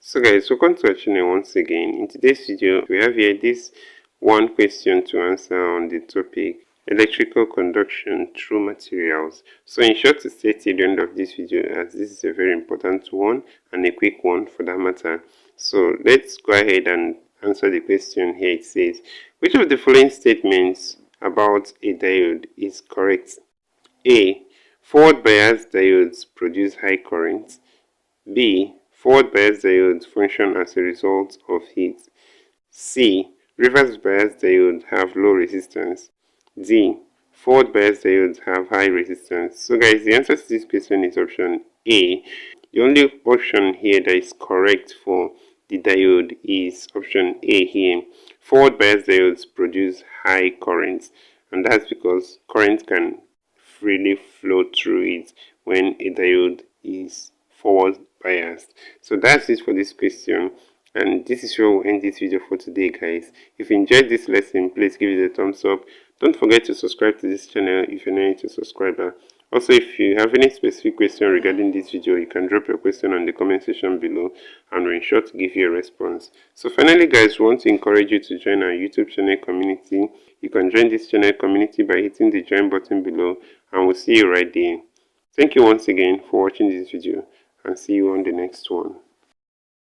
So guys, welcome to our channel once again. In today's video, we have here this one question to answer on the topic electrical conduction through materials. So in short, to stay till the end of this video, as this is a very important one and a quick one for that matter. So let's go ahead and answer the question here. It says, which of the following statements about a diode is correct? A. Forward bias diodes produce high currents. B. Forward bias diodes function as a result of heat. C. Reverse bias diodes have low resistance. D. Forward bias diodes have high resistance. So guys, the answer to this question is option A. The only option here that is correct for the diode is option A here. Forward bias diodes produce high currents, and that's because current can freely flow through it when a diode is forward biased. So that's it for this question, and this is where we'll end this video for today, guys. If you enjoyed this lesson, please give it a thumbs up. Don't forget to subscribe to this channel if you're not a subscriber. Also, if you have any specific question regarding this video, you can drop your question on the comment section below and we'll ensure to give you a response. So finally, guys, we want to encourage you to join our YouTube channel community. You can join this channel community by hitting the join button below, and we'll see you right there. Thank you once again for watching this video, and see you on the next one.